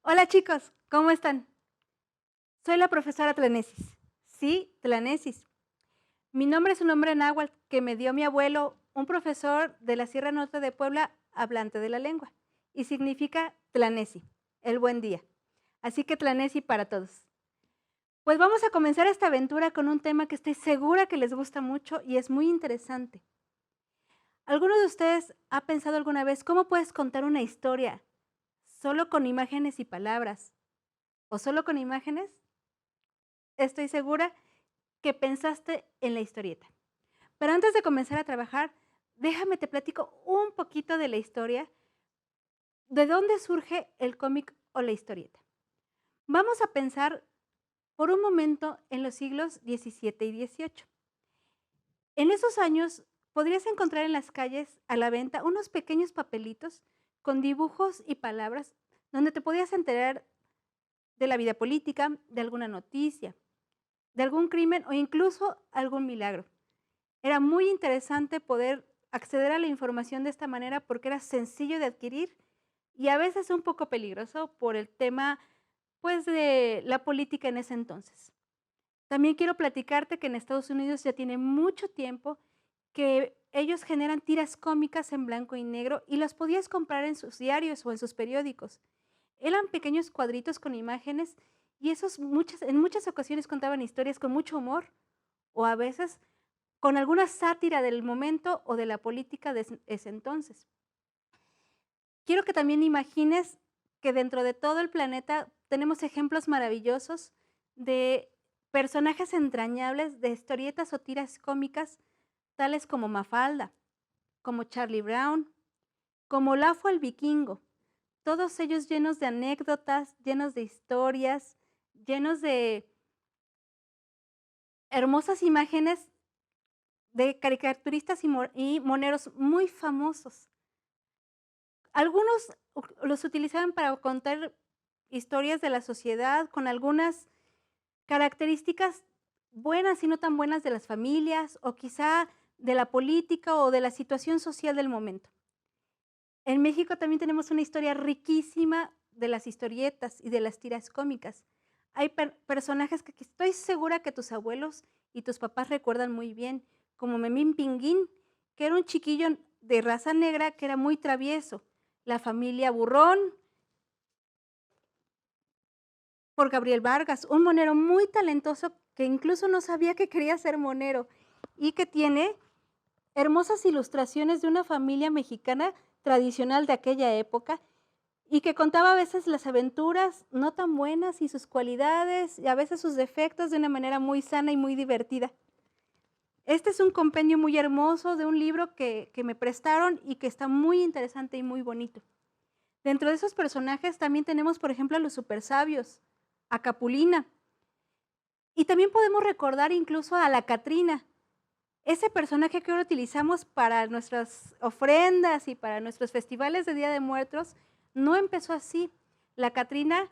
Hola chicos, ¿cómo están? Soy la profesora Tlanesis. Sí, Tlanesis. Mi nombre es un nombre náhuatl que me dio mi abuelo, un profesor de la Sierra Norte de Puebla, hablante de la lengua, y significa Tlanesi, el buen día. Así que Tlanesi para todos. Pues vamos a comenzar esta aventura con un tema que estoy segura que les gusta mucho y es muy interesante. ¿Alguno de ustedes ha pensado alguna vez cómo puedes contar una historia solo con imágenes y palabras o solo con imágenes? Estoy segura que pensaste en la historieta. Pero antes de comenzar a trabajar, déjame te platico un poquito de la historia, de dónde surge el cómic o la historieta. Vamos a pensar por un momento en los siglos XVII y XVIII. En esos años podrías encontrar en las calles a la venta unos pequeños papelitos con dibujos y palabras donde te podías enterar de la vida política, de alguna noticia, de algún crimen o incluso algún milagro. Era muy interesante poder acceder a la información de esta manera porque era sencillo de adquirir y a veces un poco peligroso por el tema, pues, de la política en ese entonces. También quiero platicarte que en Estados Unidos ya tiene mucho tiempo que ellos generan tiras cómicas en blanco y negro y las podías comprar en sus diarios o en sus periódicos. Eran pequeños cuadritos con imágenes y en muchas ocasiones contaban historias con mucho humor o a veces con alguna sátira del momento o de la política de ese entonces. Quiero que también imagines que dentro de todo el planeta tenemos ejemplos maravillosos de personajes entrañables de historietas o tiras cómicas, tales como Mafalda, como Charlie Brown, como Lafo el Vikingo, todos ellos llenos de anécdotas, llenos de historias, llenos de hermosas imágenes de caricaturistas y moneros muy famosos. Algunos los utilizaban para contar historias de la sociedad con algunas características buenas y no tan buenas de las familias, o quizá de la política o de la situación social del momento. En México también tenemos una historia riquísima de las historietas y de las tiras cómicas. Hay personajes que estoy segura que tus abuelos y tus papás recuerdan muy bien, como Memín Pinguín, que era un chiquillo de raza negra que era muy travieso. La familia Burrón, por Gabriel Vargas, un monero muy talentoso que incluso no sabía que quería ser monero y que tiene hermosas ilustraciones de una familia mexicana tradicional de aquella época y que contaba a veces las aventuras no tan buenas y sus cualidades y a veces sus defectos de una manera muy sana y muy divertida. Este es un compendio muy hermoso de un libro que me prestaron y que está muy interesante y muy bonito. Dentro de esos personajes también tenemos, por ejemplo, a los supersabios, a Capulina. Y también podemos recordar incluso a la Catrina, ese personaje que ahora utilizamos para nuestras ofrendas y para nuestros festivales de Día de Muertos, no empezó así. La Catrina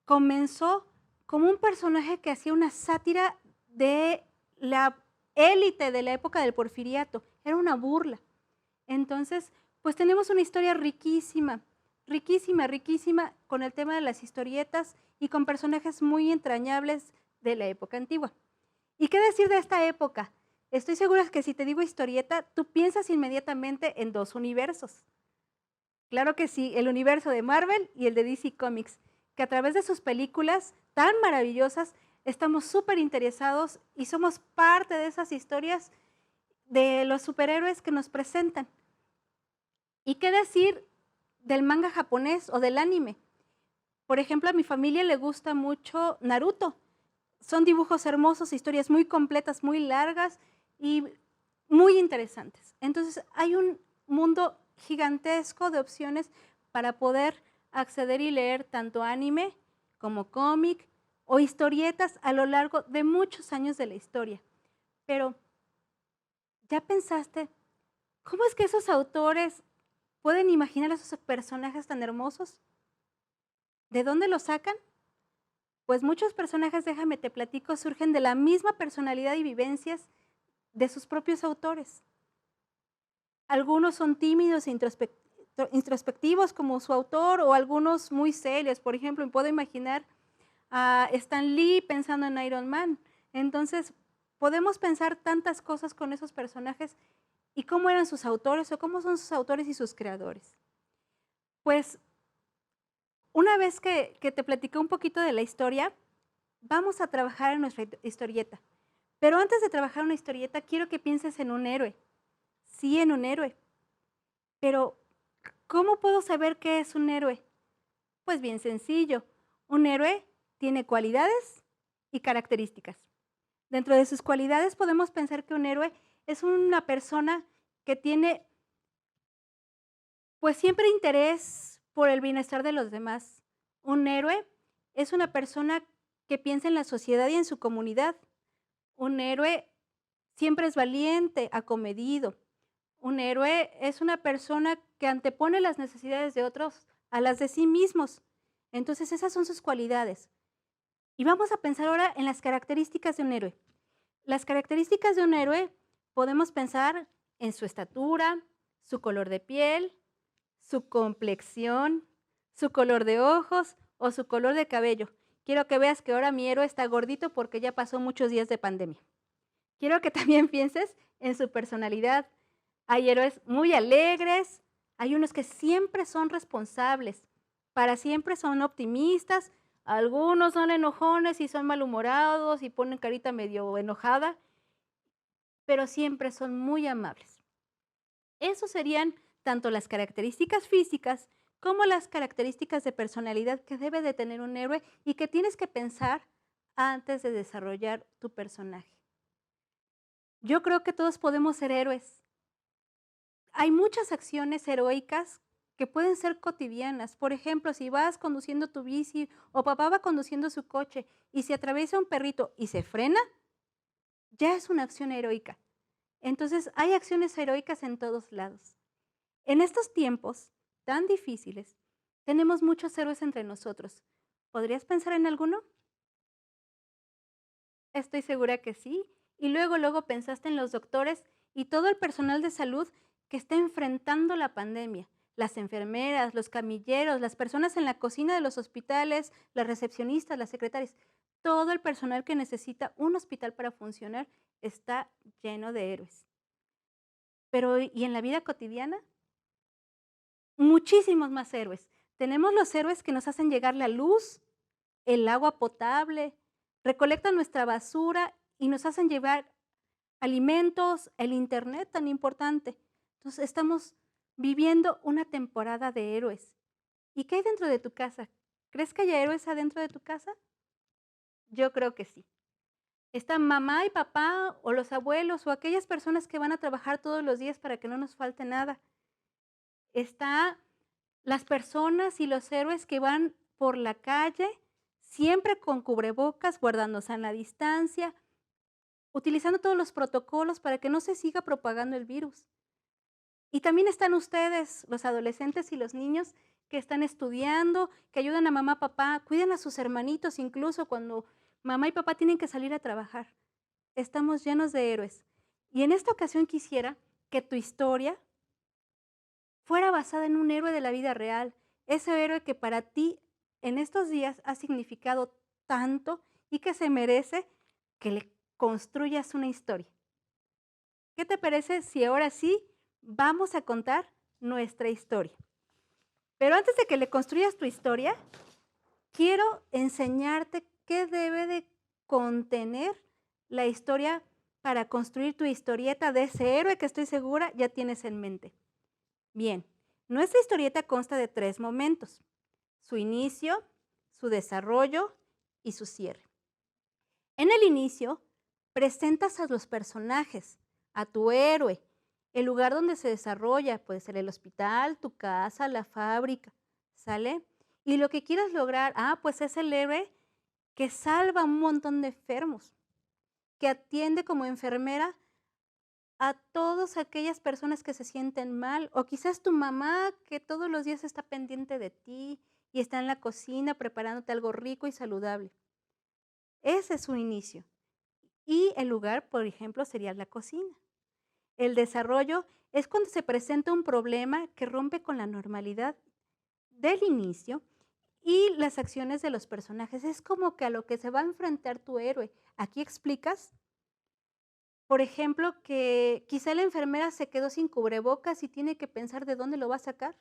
comenzó como un personaje que hacía una sátira de la élite de la época del Porfiriato. Era una burla. Entonces, pues tenemos una historia riquísima, riquísima, riquísima con el tema de las historietas y con personajes muy entrañables de la época antigua. ¿Y qué decir de esta época? Estoy segura que si te digo historieta, tú piensas inmediatamente en dos universos. Claro que sí, el universo de Marvel y el de DC Comics, que a través de sus películas tan maravillosas estamos súper interesados y somos parte de esas historias de los superhéroes que nos presentan. ¿Y qué decir del manga japonés o del anime? Por ejemplo, a mi familia le gusta mucho Naruto. Son dibujos hermosos, historias muy completas, muy largas y muy interesantes. Entonces, hay un mundo gigantesco de opciones para poder acceder y leer tanto anime como cómic o historietas a lo largo de muchos años de la historia. Pero, ¿ya pensaste cómo es que esos autores pueden imaginar a esos personajes tan hermosos? ¿De dónde los sacan? Pues muchos personajes, déjame te platico, surgen de la misma personalidad y vivencias de sus propios autores. Algunos son tímidos e introspectivos como su autor o algunos muy serios. Por ejemplo, me puedo imaginar a Stan Lee pensando en Iron Man. Entonces, podemos pensar tantas cosas con esos personajes y cómo eran sus autores o cómo son sus autores y sus creadores. Pues, una vez que te platiqué un poquito de la historia, vamos a trabajar en nuestra historieta. Pero antes de trabajar una historieta, quiero que pienses en un héroe. Sí, en un héroe. Pero, ¿cómo puedo saber qué es un héroe? Pues bien sencillo. Un héroe tiene cualidades y características. Dentro de sus cualidades podemos pensar que un héroe es una persona que tiene pues siempre interés por el bienestar de los demás. Un héroe es una persona que piensa en la sociedad y en su comunidad. Un héroe siempre es valiente, acomedido. Un héroe es una persona que antepone las necesidades de otros a las de sí mismos. Entonces esas son sus cualidades. Y vamos a pensar ahora en las características de un héroe. Las características de un héroe podemos pensar en su estatura, su color de piel, su complexión, su color de ojos o su color de cabello. Quiero que veas que ahora mi héroe está gordito porque ya pasó muchos días de pandemia. Quiero que también pienses en su personalidad. Hay héroes muy alegres, hay unos que siempre son responsables, para siempre son optimistas, algunos son enojones y son malhumorados y ponen carita medio enojada, pero siempre son muy amables. Esos serían tanto las características físicas como las características de personalidad que debe de tener un héroe y que tienes que pensar antes de desarrollar tu personaje. Yo creo que todos podemos ser héroes. Hay muchas acciones heroicas que pueden ser cotidianas. Por ejemplo, si vas conduciendo tu bici o papá va conduciendo su coche y se atraviesa un perrito y se frena, ya es una acción heroica. Entonces, hay acciones heroicas en todos lados. En estos tiempos tan difíciles, tenemos muchos héroes entre nosotros. ¿Podrías pensar en alguno? Estoy segura que sí. Y luego pensaste en los doctores y todo el personal de salud que está enfrentando la pandemia. Las enfermeras, los camilleros, las personas en la cocina de los hospitales, las recepcionistas, las secretarias. Todo el personal que necesita un hospital para funcionar está lleno de héroes. Pero, ¿y en la vida cotidiana? Muchísimos más héroes. Tenemos los héroes que nos hacen llegar la luz, el agua potable, recolectan nuestra basura y nos hacen llevar alimentos, el internet tan importante. Entonces, estamos viviendo una temporada de héroes. ¿Y qué hay dentro de tu casa? ¿Crees que haya héroes adentro de tu casa? Yo creo que sí. Están mamá y papá o los abuelos o aquellas personas que van a trabajar todos los días para que no nos falte nada. Está las personas y los héroes que van por la calle siempre con cubrebocas, guardando sana distancia, utilizando todos los protocolos para que no se siga propagando el virus. Y también están ustedes, los adolescentes y los niños que están estudiando, que ayudan a mamá, papá, cuidan a sus hermanitos incluso cuando mamá y papá tienen que salir a trabajar. Estamos llenos de héroes. Y en esta ocasión quisiera que tu historia fuera basada en un héroe de la vida real, ese héroe que para ti en estos días ha significado tanto y que se merece que le construyas una historia. ¿Qué te parece si ahora sí vamos a contar nuestra historia? Pero antes de que le construyas tu historia, quiero enseñarte qué debe de contener la historia para construir tu historieta de ese héroe que estoy segura ya tienes en mente. Bien, nuestra historieta consta de 3 momentos: su inicio, su desarrollo y su cierre. En el inicio, presentas a los personajes, a tu héroe, el lugar donde se desarrolla, puede ser el hospital, tu casa, la fábrica, ¿sale? Y lo que quieras lograr, pues es el héroe que salva a un montón de enfermos, que atiende como enfermera a todas aquellas personas que se sienten mal, o quizás tu mamá que todos los días está pendiente de ti y está en la cocina preparándote algo rico y saludable. Ese es su inicio. Y el lugar, por ejemplo, sería la cocina. El desarrollo es cuando se presenta un problema que rompe con la normalidad del inicio y las acciones de los personajes. Es como que a lo que se va a enfrentar tu héroe. Aquí explicas, por ejemplo, que quizá la enfermera se quedó sin cubrebocas y tiene que pensar de dónde lo va a sacar.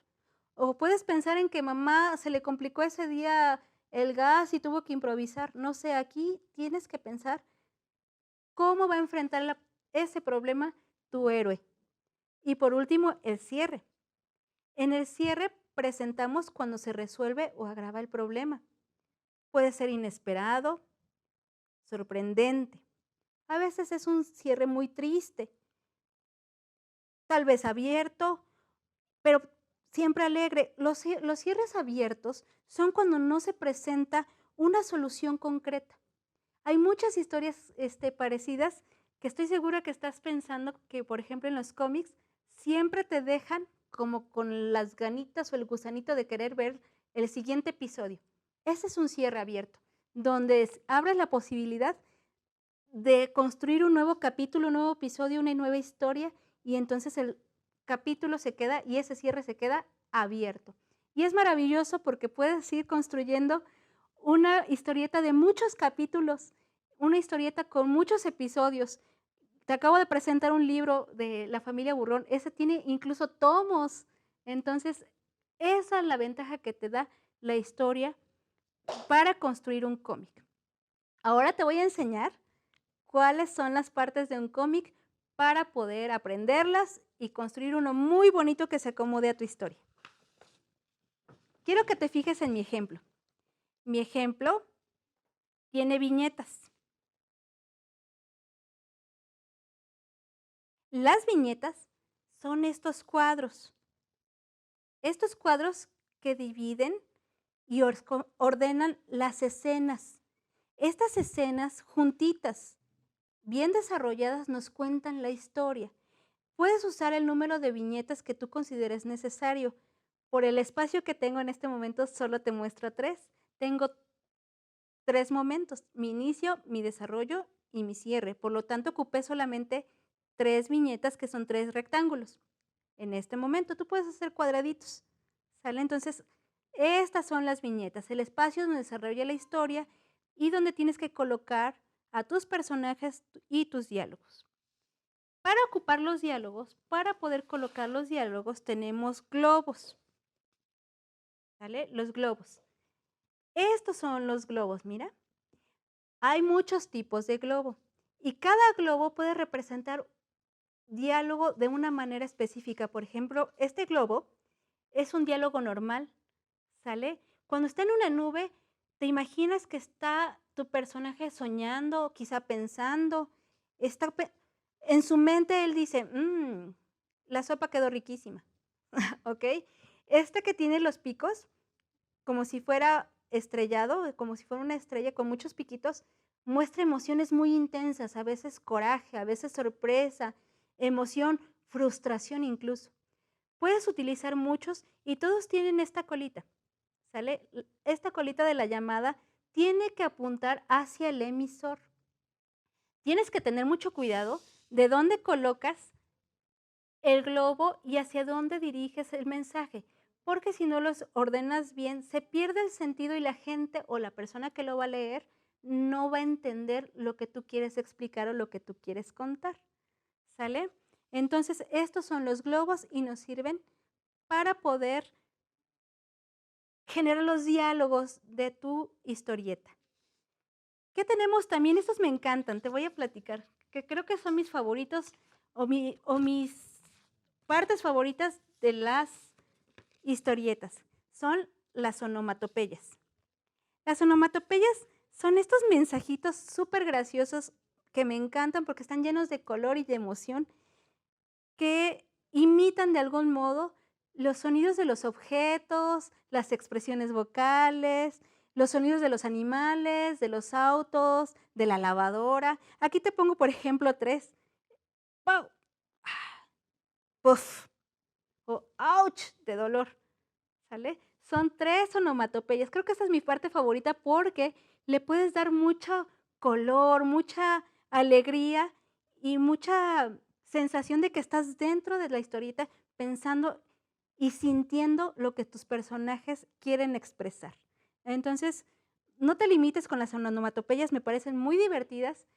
O puedes pensar en que mamá se le complicó ese día el gas y tuvo que improvisar. No sé, aquí tienes que pensar cómo va a enfrentar ese problema tu héroe. Y por último, el cierre. En el cierre presentamos cuando se resuelve o agrava el problema. Puede ser inesperado, sorprendente. A veces es un cierre muy triste, tal vez abierto, pero siempre alegre. Los cierres abiertos son cuando no se presenta una solución concreta. Hay muchas historias parecidas que estoy segura que estás pensando que, por ejemplo, en los cómics siempre te dejan como con las ganitas o el gusanito de querer ver el siguiente episodio. Ese es un cierre abierto, donde abres la posibilidad de construir un nuevo capítulo, un nuevo episodio, una nueva historia, y entonces el capítulo se queda y ese cierre se queda abierto. Y es maravilloso porque puedes ir construyendo una historieta de muchos capítulos, una historieta con muchos episodios. Te acabo de presentar un libro de la familia Burrón, ese tiene incluso tomos. Entonces, esa es la ventaja que te da la historia para construir un cómic. Ahora te voy a enseñar cuáles son las partes de un cómic para poder aprenderlas y construir uno muy bonito que se acomode a tu historia. Quiero que te fijes en mi ejemplo. Mi ejemplo tiene viñetas. Las viñetas son estos cuadros. Estos cuadros que dividen y ordenan las escenas. Estas escenas juntitas, bien desarrolladas, nos cuentan la historia. Puedes usar el número de viñetas que tú consideres necesario. Por el espacio que tengo en este momento, solo te muestro 3. Tengo 3 momentos, mi inicio, mi desarrollo y mi cierre. Por lo tanto, ocupé solamente 3 viñetas que son 3 rectángulos. En este momento, tú puedes hacer cuadraditos, ¿sale? Entonces, estas son las viñetas, el espacio donde desarrolla la historia y donde tienes que colocar a tus personajes y tus diálogos. Para ocupar los diálogos, para poder colocar los diálogos, tenemos globos, ¿sale? Los globos. Estos son los globos, mira. Hay muchos tipos de globo y cada globo puede representar diálogo de una manera específica. Por ejemplo, este globo es un diálogo normal, ¿sale? Cuando está en una nube, te imaginas que está tu personaje soñando, quizá pensando, en su mente él dice, la sopa quedó riquísima, ¿ok? Este que tiene los picos, como si fuera estrellado, como si fuera una estrella con muchos piquitos, muestra emociones muy intensas, a veces coraje, a veces sorpresa, emoción, frustración incluso. Puedes utilizar muchos y todos tienen esta colita, ¿sale? Esta colita de la llamada tiene que apuntar hacia el emisor. Tienes que tener mucho cuidado de dónde colocas el globo y hacia dónde diriges el mensaje, porque si no los ordenas bien, se pierde el sentido y la gente o la persona que lo va a leer no va a entender lo que tú quieres explicar o lo que tú quieres contar, ¿sale? Entonces, estos son los globos y nos sirven para poder generar los diálogos de tu historieta. ¿Qué tenemos también? Estos me encantan, te voy a platicar, que creo que son mis favoritos o mis partes favoritas de las historietas. Son las onomatopeyas. Las onomatopeyas son estos mensajitos súper graciosos que me encantan porque están llenos de color y de emoción que imitan de algún modo los sonidos de los objetos, las expresiones vocales, los sonidos de los animales, de los autos, de la lavadora. Aquí te pongo, por ejemplo, 3. ¡Pau! ¡Puf! O ¡ouch! De dolor, ¿sale? Son 3 onomatopeyas. Creo que esta es mi parte favorita porque le puedes dar mucho color, mucha alegría y mucha sensación de que estás dentro de la historieta pensando y sintiendo lo que tus personajes quieren expresar. Entonces, no te limites con las onomatopeyas, me parecen muy divertidas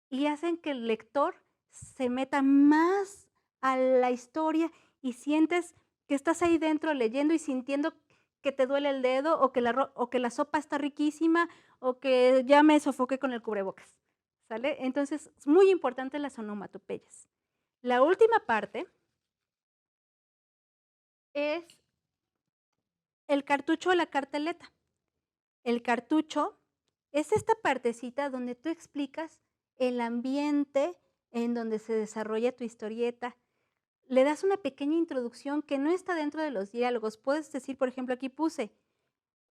y hacen que el lector se meta más a la historia y sientes que estás ahí dentro leyendo y sintiendo que te duele el dedo o que la sopa está riquísima o que ya me sofoqué con el cubrebocas, ¿sale? Entonces, es muy importante las onomatopeyas. La última parte es el cartucho o la carteleta. El cartucho es esta partecita donde tú explicas el ambiente en donde se desarrolla tu historieta. Le das una pequeña introducción que no está dentro de los diálogos. Puedes decir, por ejemplo, aquí puse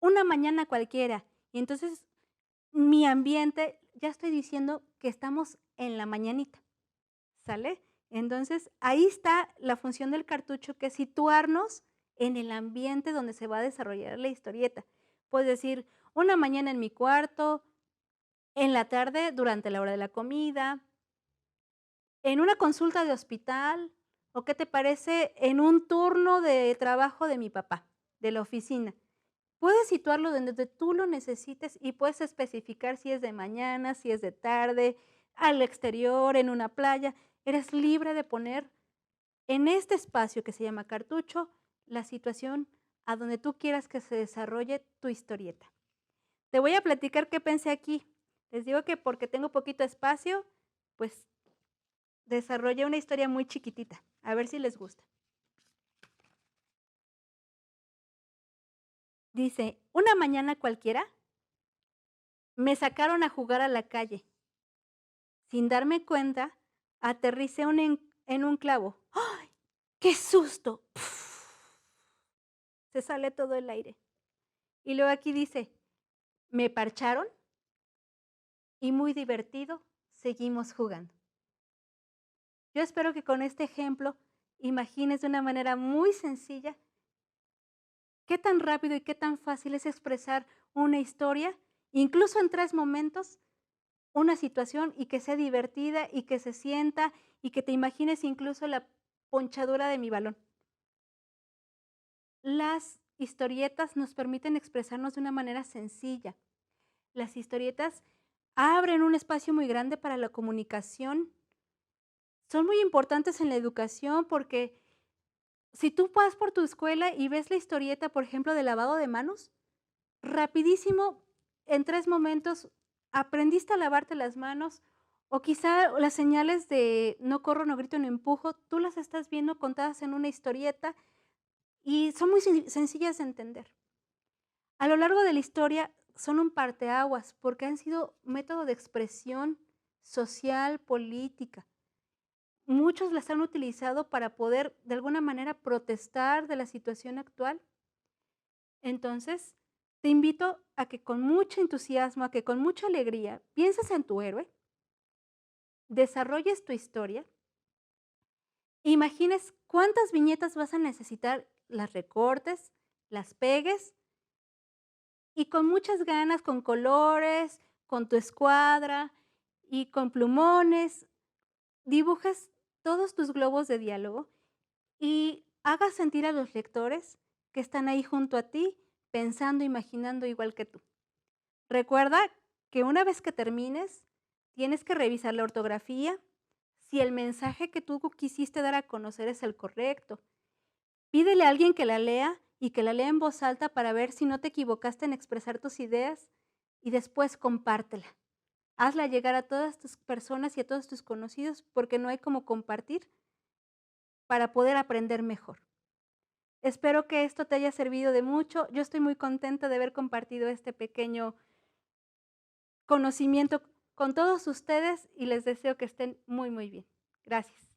una mañana cualquiera. Y entonces mi ambiente, ya estoy diciendo que estamos en la mañanita, ¿sale? Entonces ahí está la función del cartucho, que es situarnos en el ambiente donde se va a desarrollar la historieta. Puedes decir, una mañana en mi cuarto, en la tarde durante la hora de la comida, en una consulta de hospital, o qué te parece en un turno de trabajo de mi papá, de la oficina. Puedes situarlo donde tú lo necesites y puedes especificar si es de mañana, si es de tarde, al exterior, en una playa. Eres libre de poner en este espacio que se llama cartucho la situación a donde tú quieras que se desarrolle tu historieta. Te voy a platicar qué pensé aquí. Les digo que porque tengo poquito espacio, pues desarrollé una historia muy chiquitita. A ver si les gusta. Dice, una mañana cualquiera me sacaron a jugar a la calle. Sin darme cuenta, aterricé en un clavo. ¡Ay! ¡Qué susto! ¡Puf! Se sale todo el aire. Y luego aquí dice, me parcharon y muy divertido, seguimos jugando. Yo espero que con este ejemplo imagines de una manera muy sencilla qué tan rápido y qué tan fácil es expresar una historia, incluso en 3 momentos, una situación y que sea divertida y que se sienta y que te imagines incluso la ponchadura de mi balón. Las historietas nos permiten expresarnos de una manera sencilla. Las historietas abren un espacio muy grande para la comunicación. Son muy importantes en la educación porque si tú vas por tu escuela y ves la historieta, por ejemplo, de lavado de manos, rapidísimo, en 3 momentos, aprendiste a lavarte las manos, o quizá las señales de no corro, no grito, no empujo, tú las estás viendo contadas en una historieta y son muy sencillas de entender. A lo largo de la historia son un parteaguas, porque han sido método de expresión social, política. Muchos las han utilizado para poder, de alguna manera, protestar de la situación actual. Entonces, te invito a que con mucho entusiasmo, a que con mucha alegría pienses en tu héroe, desarrolles tu historia, imagines cuántas viñetas vas a necesitar, las recortes, las pegues y con muchas ganas, con colores, con tu escuadra y con plumones, dibujes todos tus globos de diálogo y hagas sentir a los lectores que están ahí junto a ti, pensando, imaginando igual que tú. Recuerda que una vez que termines, tienes que revisar la ortografía, si el mensaje que tú quisiste dar a conocer es el correcto. Pídele a alguien que la lea y que la lea en voz alta para ver si no te equivocaste en expresar tus ideas y después compártela. Hazla llegar a todas tus personas y a todos tus conocidos porque no hay como compartir para poder aprender mejor. Espero que esto te haya servido de mucho. Yo estoy muy contenta de haber compartido este pequeño conocimiento con todos ustedes y les deseo que estén muy, muy bien. Gracias.